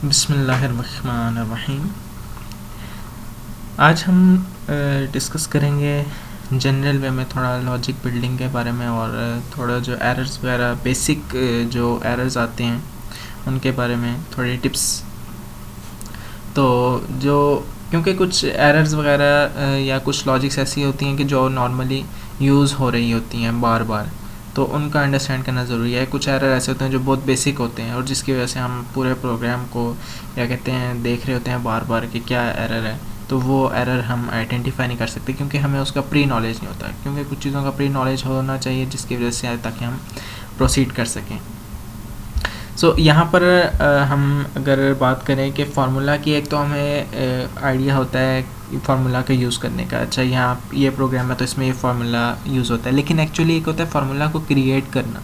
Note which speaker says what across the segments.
Speaker 1: बिस्मिल्लाहिर्रहमानिर्रहीम। आज हम डिस्कस करेंगे जनरल वे में थोड़ा लॉजिक बिल्डिंग के बारे में और थोड़ा जो एरर्स वगैरह बेसिक जो एरर्स आते हैं उनके बारे में थोड़ी टिप्स। तो जो क्योंकि कुछ एरर्स वगैरह या कुछ लॉजिक्स ऐसी होती हैं कि जो नॉर्मली यूज़ हो रही होती हैं बार बार, तो उनका अंडरस्टैंड करना ज़रूरी है। कुछ एरर ऐसे होते हैं जो बहुत बेसिक होते हैं और जिसकी वजह से हम पूरे प्रोग्राम को क्या कहते हैं देख रहे होते हैं बार बार कि क्या एरर है, तो वो एरर हम आइडेंटिफाई नहीं कर सकते क्योंकि हमें उसका प्री नॉलेज नहीं होता। क्योंकि कुछ चीज़ों का प्री नॉलेज होना चाहिए जिसकी वजह से ताकि हम प्रोसीड कर सकें। यहाँ पर हम अगर बात करें कि फार्मूला की, एक तो हमें आइडिया होता है फार्मूला का यूज़ करने का। अच्छा, यहाँ ये प्रोग्राम है तो इसमें ये फार्मूला यूज़ होता है, लेकिन एक्चुअली एक होता है फार्मूला को क्रिएट करना।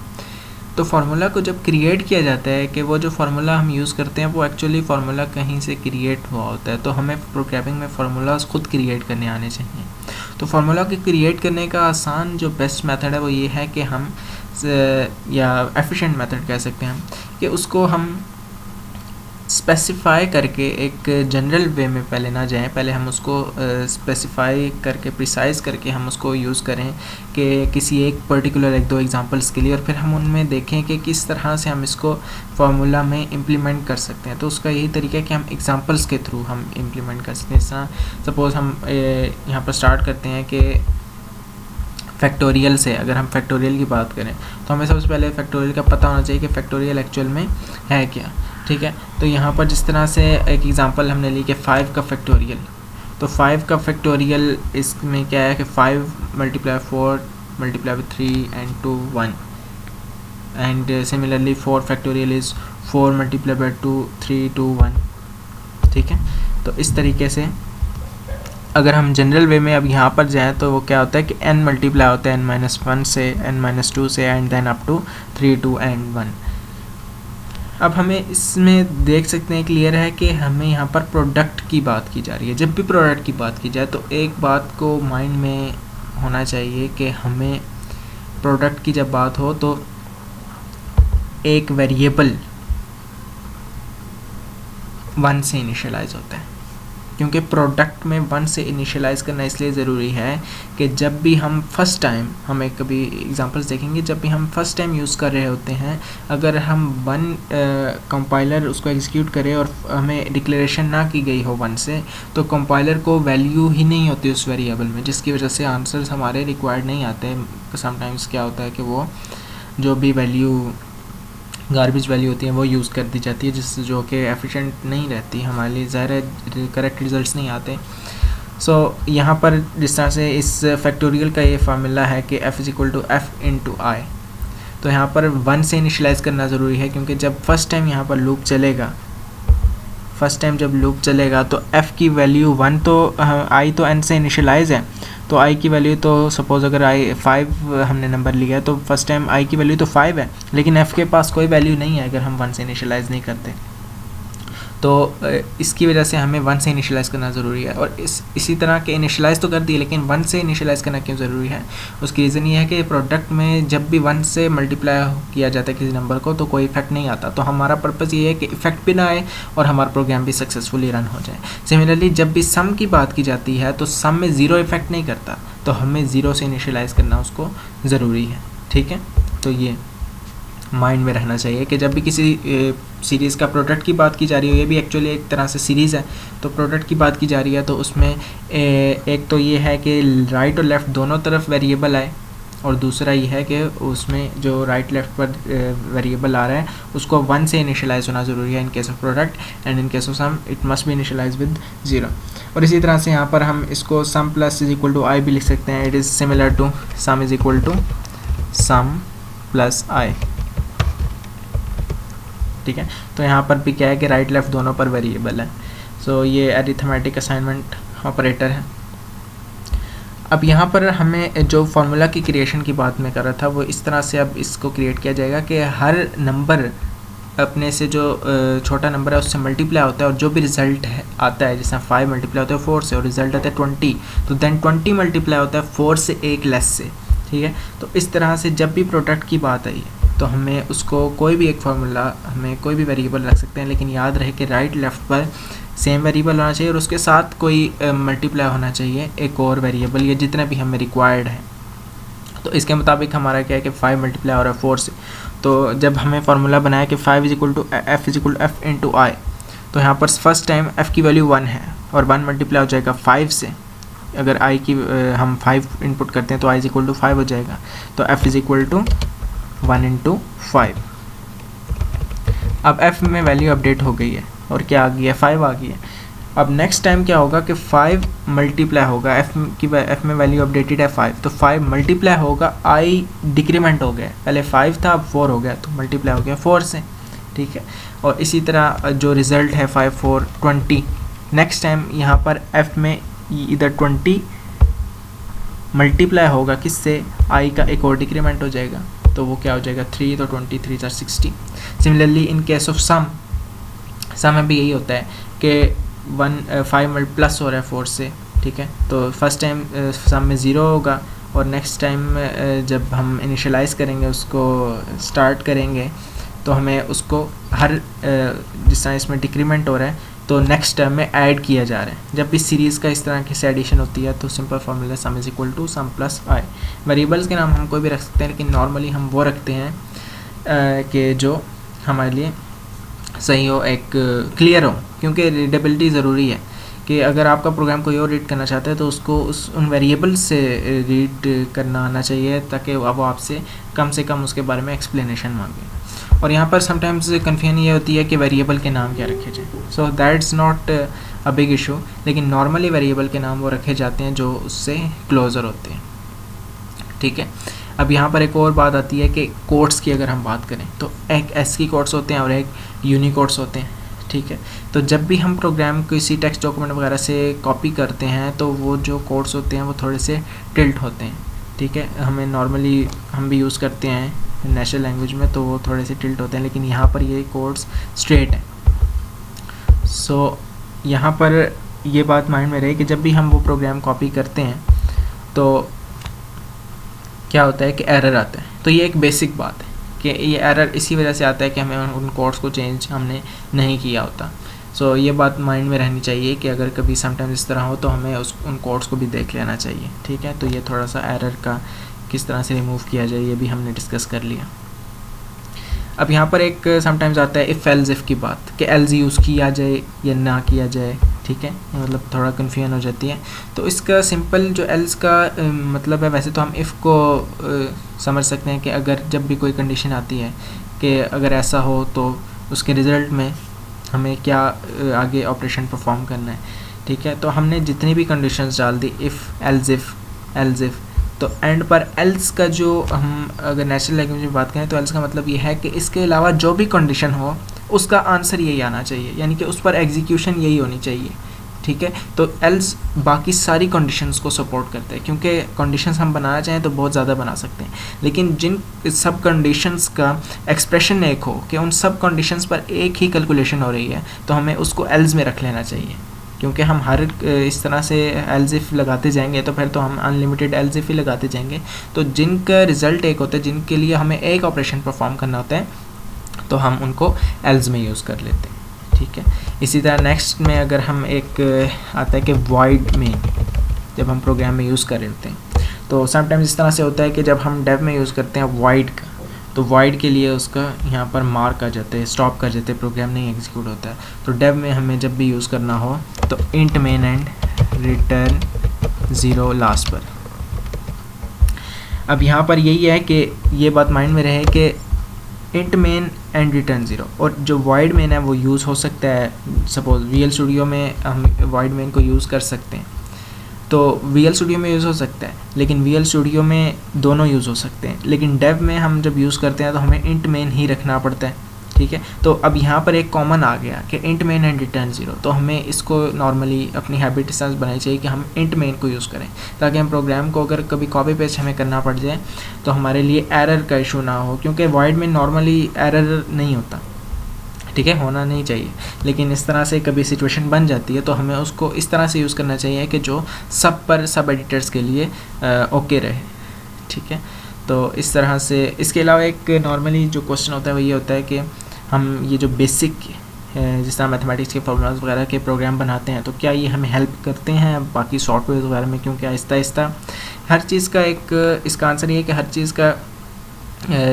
Speaker 1: तो फार्मूला को जब क्रिएट किया जाता है कि वो जो फार्मूला हम यूज़ करते हैं वो एक्चुअली फार्मूला कहीं से क्रिएट हुआ होता है, तो हमें प्रोग्रामिंग में फार्मूलाज खुद क्रिएट करने आने चाहिए। तो फार्मूला को क्रिएट करने का आसान जो बेस्ट मेथड है वो ये है कि हम या एफिशिएंट मेथड कह सकते हैं कि उसको हम स्पेसिफाई करके एक जनरल वे में पहले ना जाएं, पहले हम उसको स्पेसिफाई करके प्रिसाइज़ करके हम उसको यूज़ करें कि किसी एक पर्टिकुलर एक दो एग्जांपल्स के लिए, और फिर हम उनमें देखें कि किस तरह से हम इसको फार्मूला में इम्प्लीमेंट कर सकते हैं। तो उसका यही तरीका है कि हम एग्जांपल्स के थ्रू हम इम्प्लीमेंट कर सकते हैं। सपोज़ हम यहाँ पर स्टार्ट करते हैं कि फैक्टोरियल से। अगर हम फैक्टोरियल की बात करें तो हमें सबसे पहले फैक्टोरियल का पता होना चाहिए कि फैक्टोरियल एक्चुअल में है क्या। ठीक है, तो यहाँ पर जिस तरह से एक एग्जांपल हमने ली कि 5 का फैक्टोरियल, तो 5 का फैक्टोरियल इसमें क्या है कि 5 × 4 × 3 and 2 1, and similarly 4 factorial is 4 × 2 3 2 1। ठीक है, तो इस तरीके से अगर हम जनरल वे में अब यहाँ पर जाएँ तो वो क्या होता है कि n मल्टीप्लाई होता है n-1 से n-2 से and then up to 3 2 and 1। अब हमें इसमें देख सकते हैं क्लियर है कि हमें यहाँ पर प्रोडक्ट की बात की जा रही है। जब भी प्रोडक्ट की बात की जाए तो एक बात को माइंड में होना चाहिए कि हमें प्रोडक्ट की जब बात हो तो एक वेरिएबल 1 से इनिशियलाइज होता है। क्योंकि प्रोडक्ट में 1 से इनिशियलाइज़ करना इसलिए ज़रूरी है कि जब भी हम फर्स्ट टाइम, हमें कभी एग्जांपल्स देखेंगे, जब भी हम फर्स्ट टाइम यूज़ कर रहे होते हैं, अगर हम 1 कंपाइलर उसको एग्जीक्यूट करे और हमें डिक्लेरेशन ना की गई हो 1 से, तो कंपाइलर को वैल्यू ही नहीं होती उस वेरिएबल में, जिसकी वजह से आंसर्स हमारे रिक्वायर्ड नहीं आते। समटाइम्स क्या होता है कि वो जो भी वैल्यू गार्बेज वैल्यू होती है वो यूज़ कर दी जाती है, जिससे जो कि एफिशिएंट नहीं रहती हमारे लिए, ज़ाहिर है करेक्ट रिजल्ट्स नहीं आते। यहाँ पर जिस तरह से इस फैक्टोरियल का ये फार्मूला है कि f = f × I, तो यहाँ पर 1 से इनिशियलाइज़ करना ज़रूरी है क्योंकि जब फर्स्ट टाइम यहाँ पर लूप चलेगा, जब लूप चलेगा तो f की वैल्यू 1, तो i तो n से इनिशियलाइज़ है, तो i की वैल्यू तो सपोज़ अगर i 5 हमने नंबर लिया तो फर्स्ट टाइम i की वैल्यू तो 5 है, लेकिन f के पास कोई वैल्यू नहीं है अगर हम 1 से इनिशियलाइज़ नहीं करते। तो इसकी वजह से हमें 1 से इनिशियलाइज़ करना ज़रूरी है। और इसी तरह के इनिशियलाइज़ तो कर दिए, लेकिन 1 से इनिशियलाइज़ करना क्यों ज़रूरी है, उसकी रीज़न ये है कि प्रोडक्ट में जब भी 1 से मल्टीप्लाई किया जाता है किसी नंबर को तो कोई इफेक्ट नहीं आता। तो हमारा पर्पज़ ये है कि इफेक्ट भी ना आए और हमारा प्रोग्राम भी सक्सेसफुली रन हो जाए। सिमिलरली जब भी सम की बात की जाती है तो सम में 0 इफेक्ट नहीं करता, तो हमें 0 से इनिशियलाइज़ करना उसको ज़रूरी है। ठीक है, तो ये माइंड में रहना चाहिए कि जब भी किसी सीरीज़ का प्रोडक्ट की बात की जा रही हो, ये भी एक्चुअली एक तरह से सीरीज़ है, तो प्रोडक्ट की बात की जा रही है तो उसमें एक तो ये है कि राइट और लेफ़्ट दोनों तरफ वेरिएबल आए, और दूसरा ये है कि उसमें जो राइट लेफ़्ट पर वेरिएबल आ रहा है उसको 1 से इनिशियलाइज़ होना ज़रूरी है in case of product, and in case of sum it must be initialised with 0। और इसी तरह से यहाँ पर हम इसको सम प्लस = I भी लिख सकते हैं। It is similar to sum = sum plus I। ठीक है, तो यहाँ पर भी क्या है कि राइट लेफ़्ट दोनों पर वेरिएबल है। ये अरिथमेटिक असाइनमेंट ऑपरेटर है। अब यहाँ पर हमें जो फार्मूला की क्रिएशन की बात मैं कर रहा था वो इस तरह से अब इसको क्रिएट किया जाएगा कि हर नंबर अपने से जो छोटा नंबर है उससे मल्टीप्लाई होता है, और जो भी रिज़ल्ट है आता है, जैसे 5 मल्टीप्लाई होता है 4 से और रिज़ल्ट आता है 20, तो देन 20 मल्टीप्लाई होता है 4 से 1 लेस से। ठीक है, तो इस तरह से जब भी प्रोडक्ट की बात आई है तो हमें उसको कोई भी एक फार्मूला, हमें कोई भी वेरिएबल रख सकते हैं, लेकिन याद रहे कि राइट लेफ्ट पर सेम वेरिएबल होना चाहिए और उसके साथ कोई मल्टीप्लाई होना चाहिए एक और वेरिएबल, या जितना भी हमें रिक्वायर्ड है। तो इसके मुताबिक हमारा क्या है कि 5 मल्टीप्लाई हो रहा है 4 से। तो जब हमें फार्मूला बनाया कि 5 is equal to f into I, तो यहाँ पर फर्स्ट टाइम f की वैल्यू 1 है और 1 मल्टीप्लाई हो जाएगा 5 से। अगर i की हम 5 इनपुट करते हैं तो i इज इक्वल टू 5 हो जाएगा, तो f is equal to 1 into 5। अब f में वैल्यू अपडेट हो गई है और क्या आ गई है, 5 आ गई है। अब नेक्स्ट टाइम क्या होगा कि 5 मल्टीप्लाई होगा, f में वैल्यू अपडेटेड है 5, तो 5 मल्टीप्लाई होगा, i डिक्रीमेंट हो गया, पहले 5 था अब 4 हो गया, तो मल्टीप्लाई हो गया 4 से, ठीक है। और इसी तरह जो रिज़ल्ट है 5 4 20, नेक्स्ट टाइम यहाँ पर f में इधर 20 मल्टीप्लाई होगा किससे, i का एक और डिक्रीमेंट हो जाएगा, तो वो क्या हो जाएगा 3, तो 23 are 60। Similarly in case of sum में भी यही होता है कि 5 प्लस हो रहा है 4 से, ठीक है। तो फर्स्ट टाइम सम में 0 होगा और नेक्स्ट टाइम जब हम इनिशियलाइज़ करेंगे, उसको स्टार्ट करेंगे, तो हमें उसको हर जिस तरह इसमें डिक्रीमेंट हो रहा है तो नेक्स्ट टर्म में ऐड किया जा रहा है। जब भी सीरीज़ का इस तरह की से एडिशन होती है तो simple formula sum is equal to sum plus I. Variables के नाम हम कोई भी रख सकते हैं, लेकिन नॉर्मली हम वो रखते हैं कि जो हमारे लिए सही हो, एक क्लियर हो, क्योंकि रीडेबिलिटी ज़रूरी है कि अगर आपका प्रोग्राम कोई और रीड करना चाहता है तो उसको उन वेरिएबल से रीड करना आना चाहिए, ताकि वो आपसे कम उसके बारे में एक्सप्लेनेशन मांगे। और यहाँ पर समटाइम्स कन्फ्यूजन ये होती है कि वेरिएबल के नाम क्या रखे जाए, so that's not a big issue, लेकिन नॉर्मली वेरिएबल के नाम वो रखे जाते हैं जो उससे क्लोज़र होते हैं, ठीक है। अब यहाँ पर एक और बात आती है कि कोड्स की अगर हम बात करें तो एक ASCII कोड्स होते हैं और एक यूनिकोड्स होते हैं, ठीक है। तो जब भी हम प्रोग्राम किसी टेक्स्ट डॉक्यूमेंट वगैरह से कॉपी करते हैं तो वो जो कोड्स होते हैं वो थोड़े से टिल्ट होते हैं, ठीक है। हमें नॉर्मली हम भी यूज़ करते हैं नेचुरल लैंग्वेज में, तो वो थोड़े से टिल्ट होते हैं, लेकिन यहाँ पर ये कोड्स स्ट्रेट हैं। सो यहाँ पर ये बात माइंड में रहे कि जब भी हम वो प्रोग्राम कॉपी करते हैं तो क्या होता है कि एरर आता है। तो ये एक बेसिक बात है कि ये एरर इसी वजह से आता है कि हमें उन कोड्स को चेंज हमने नहीं किया होता। सो ये बात माइंड में रहनी चाहिए कि अगर कभी समटाइम्स इस तरह हो तो हमें उन कोड्स को भी देख लेना चाहिए, ठीक है। तो ये थोड़ा सा एरर का किस तरह से रिमूव किया जाए ये भी हमने डिस्कस कर लिया। अब यहाँ पर एक समटाइम्स आता है इफ़ एल्स इफ़ की बात कि एल्स यूज़ किया जाए या ना किया जाए, ठीक है, मतलब थोड़ा कन्फ्यूजन हो जाती है। तो इसका सिंपल जो एल्स का मतलब है, वैसे तो हम इफ़ को समझ सकते हैं कि अगर जब भी कोई कंडीशन आती है कि अगर ऐसा हो तो उसके रिज़ल्ट में हमें क्या आगे ऑपरेशन परफॉर्म करना है, ठीक है। तो हमने जितनी भी कंडीशंस डाल दी इफ़ एल्स इफ़, तो एंड पर एल्स का जो हम अगर नेचुरल लैंग्वेज में बात करें तो एल्स का मतलब ये है कि इसके अलावा जो भी कंडीशन हो उसका आंसर यही आना चाहिए, यानी कि उस पर एग्जीक्यूशन यही होनी चाहिए, ठीक है। तो एल्स बाकी सारी कंडीशंस को सपोर्ट करते हैं, क्योंकि कंडीशंस हम बनाना चाहें तो बहुत ज़्यादा बना सकते हैं, लेकिन जिन सब कंडीशंस का एक्सप्रेशन एक हो कि उन सब कंडीशंस पर एक ही कैलकुलेशन हो रही है, तो हमें उसको एल्स में रख लेना चाहिए। क्योंकि हम हर इस तरह से एल्स इफ़ लगाते जाएंगे तो फिर तो हम अनलिमिटेड एल्स इफ़ ही लगाते जाएंगे। तो जिनका रिज़ल्ट एक होता है, जिनके लिए हमें एक ऑपरेशन परफॉर्म करना होता है, तो हम उनको एल्स में यूज़ कर लेते हैं, ठीक है। इसी तरह नेक्स्ट में अगर हम एक आता है कि वॉइड में जब हम प्रोग्राम में यूज़ कर रहे होते हैं, तो समटाइम्स इस तरह से होता है कि जब हम डेव में यूज़ करते हैं वॉइड का, तो वॉइड के लिए उसका यहाँ पर मार्क आ जाता है, स्टॉप कर जाते हैं, प्रोग्राम नहीं एग्जीक्यूट होता है। तो डेव में हमें जब भी यूज़ करना हो तो int main and return 0 last पर। अब यहाँ पर यही है कि ये बात माइंड में रहे कि इंट मेन एंड रिटर्न 0, और जो वॉइड मेन है वो यूज़ हो सकता है, सपोज VL स्टूडियो में हम वॉइड मेन को यूज़ कर सकते हैं, तो VL स्टूडियो में यूज़ हो सकता है, लेकिन VL स्टूडियो में दोनों यूज़ हो सकते हैं, लेकिन डेव में हम जब यूज़ करते हैं तो हमें इंट मेन ही रखना पड़ता है, ठीक है। तो अब यहाँ पर एक कॉमन आ गया कि इंट मेन एंड रिटर्न 0, तो हमें इसको नॉर्मली अपनी हैबिट इस तरह बनानी चाहिए कि हम इंट मेन को यूज़ करें, ताकि हम प्रोग्राम को अगर कभी कॉपी पेस्ट हमें करना पड़ जाए तो हमारे लिए एरर का इशू ना हो, क्योंकि वॉइड में नॉर्मली एरर नहीं होता, ठीक है, होना नहीं चाहिए, लेकिन इस तरह से कभी सिचुएशन बन जाती है तो हमें उसको इस तरह से यूज़ करना चाहिए कि जो सब एडिटर्स के लिए ओके रहे, ठीक है। तो इस तरह से इसके अलावा एक नॉर्मली जो क्वेश्चन होता है वो ये होता है कि हम ये जो बेसिक जिस तरह मैथमेटिक्स के फॉर्मूलाज वगैरह के प्रोग्राम बनाते हैं तो क्या ये हमें हेल्प करते हैं बाकी सॉफ्टवेयर वगैरह में, क्योंकि आहिस्ता आहिस्ता हर चीज़ का एक इसका आंसर ये है कि हर चीज़ का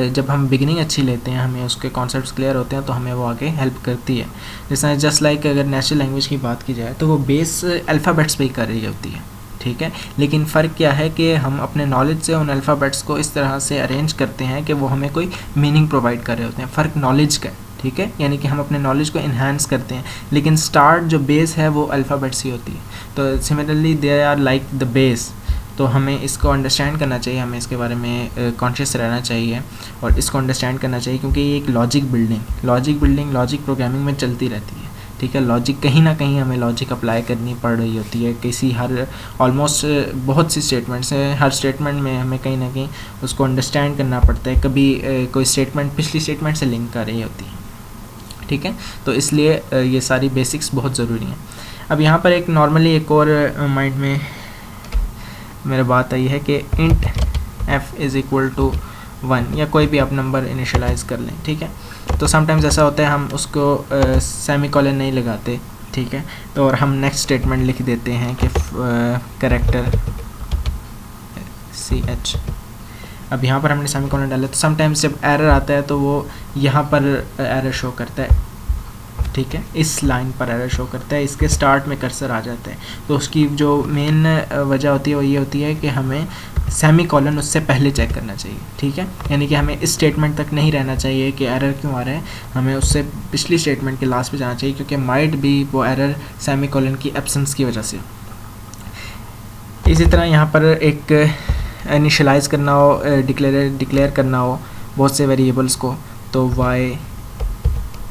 Speaker 1: जब हम बिगिनिंग अच्छी लेते हैं, हमें उसके कॉन्सेप्ट्स क्लियर होते हैं तो हमें वो आगे हेल्प करती है। जैसे जस्ट लाइक अगर नेचुरल लैंग्वेज की बात की जाए तो वो बेस अल्फ़ाबेट्स पे ही कर रही होती है, ठीक है, लेकिन फ़र्क क्या है कि हम अपने नॉलेज से उन अल्फ़ाबेट्स को इस तरह से अरेंज करते हैं कि वो हमें कोई मीनिंग प्रोवाइड कर रहे होते हैं। फ़र्क नॉलेज का है, ठीक है, यानी कि हम अपने नॉलेज को इन्हांस करते हैं, लेकिन स्टार्ट जो बेस है वो अल्फ़ाबेट्स ही होती है। तो similarly they are like the base. तो हमें इसको अंडरस्टैंड करना चाहिए, हमें इसके बारे में कॉन्शियस रहना चाहिए और इसको अंडरस्टैंड करना चाहिए, क्योंकि ये एक लॉजिक बिल्डिंग लॉजिक प्रोग्रामिंग में चलती रहती है, ठीक है। लॉजिक कहीं ना कहीं हमें लॉजिक अप्लाई करनी पड़ रही होती है किसी हर ऑलमोस्ट बहुत सी स्टेटमेंट्स हैं, हर स्टेटमेंट में हमें कहीं ना कहीं उसको अंडरस्टैंड करना पड़ता है। कभी कोई स्टेटमेंट पिछली स्टेटमेंट से लिंक कर रही होती है, ठीक है, तो इसलिए ये सारी बेसिक्स बहुत ज़रूरी हैं। अब यहाँ पर एक नॉर्मली एक और माइंड में मेरे बात आई है कि int f is equal to 1 या कोई भी आप नंबर इनिशियलाइज कर लें, ठीक है। तो समटाइम्स ऐसा होता है हम उसको सेमीकोलन नहीं लगाते, ठीक है, तो और हम नेक्स्ट स्टेटमेंट लिख देते हैं कि कैरेक्टर ch। अब यहाँ पर हमने सेमीकोलन डाला तो समटाइम्स जब एरर आता है तो वो यहाँ पर एरर शो करता है, ठीक है, इस लाइन पर एरर शो करता है, इसके स्टार्ट में कर्सर आ जाता है। तो उसकी जो मेन वजह होती है वो ये होती है कि हमें सेमीकोलन उससे पहले चेक करना चाहिए, ठीक है, यानी कि हमें इस स्टेटमेंट तक नहीं रहना चाहिए कि एरर क्यों आ रहा है, हमें उससे पिछली स्टेटमेंट के लास्ट पे जाना चाहिए, क्योंकि माइट भी वो एरर सेमीकोलन की एब्सेंस की वजह से। इसी तरह यहाँ पर एक इनिशियलाइज़ करना हो, डिक्लेयर करना हो बहुत से वेरिएबल्स को, तो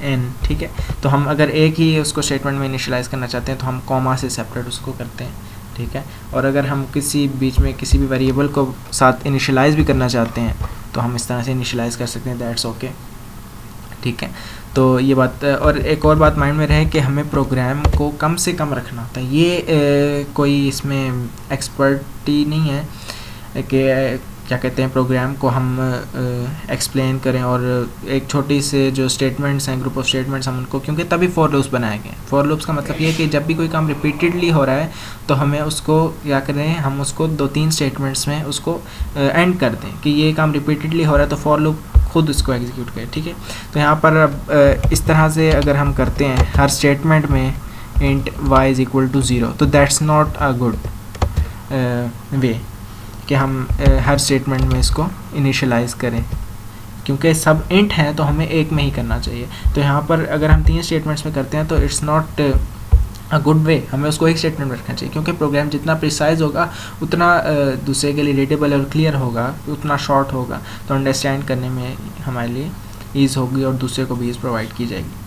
Speaker 1: yn, ठीक है, तो हम अगर एक ही उसको स्टेटमेंट में इनिशियलाइज़ करना चाहते हैं तो हम कॉमा से सेपरेट उसको करते हैं, ठीक है, और अगर हम किसी बीच में किसी भी वेरिएबल को साथ इनिशियलाइज़ भी करना चाहते हैं तो हम इस तरह से इनिशियलाइज़ कर सकते हैं, दैट्स ओके, ठीक है। तो ये बात, और एक और बात माइंड में रहे कि हमें प्रोग्राम को कम से कम रखना होता है। ये कोई इसमें एक्सपर्टी नहीं है कि क्या कहते हैं प्रोग्राम को हम एक्सप्लेन करें और एक छोटी से जो स्टेटमेंट्स हैं, ग्रुप ऑफ स्टेटमेंट्स, हम उनको, क्योंकि तभी फॉर लूप्स बनाए गए। फॉर लूप्स का मतलब ये है कि जब भी कोई काम रिपीटेडली हो रहा है तो हमें उसको क्या करें, हम उसको 2-3 स्टेटमेंट्स में उसको एंड कर दें कि ये काम रिपीटेडली हो रहा है तो फॉर लूप खुद उसको एग्जीक्यूट करे, ठीक है। तो यहाँ पर अब इस तरह से अगर हम करते हैं हर स्टेटमेंट में int y is equal to 0, तो that's not a good way कि हम हर स्टेटमेंट में इसको इनिशियलाइज़ करें, क्योंकि सब इंट हैं तो हमें एक में ही करना चाहिए। तो यहाँ पर अगर हम 3 स्टेटमेंट्स में करते हैं तो इट्स नॉट अ गुड वे, हमें उसको एक स्टेटमेंट में रखना चाहिए, क्योंकि प्रोग्राम जितना प्रिसाइज होगा उतना दूसरे के लिए रीडेबल और क्लियर होगा, उतना शॉर्ट होगा, तो अंडरस्टैंड करने में हमारे लिए ईज़ होगी और दूसरे को भी ईज़ प्रोवाइड की जाएगी।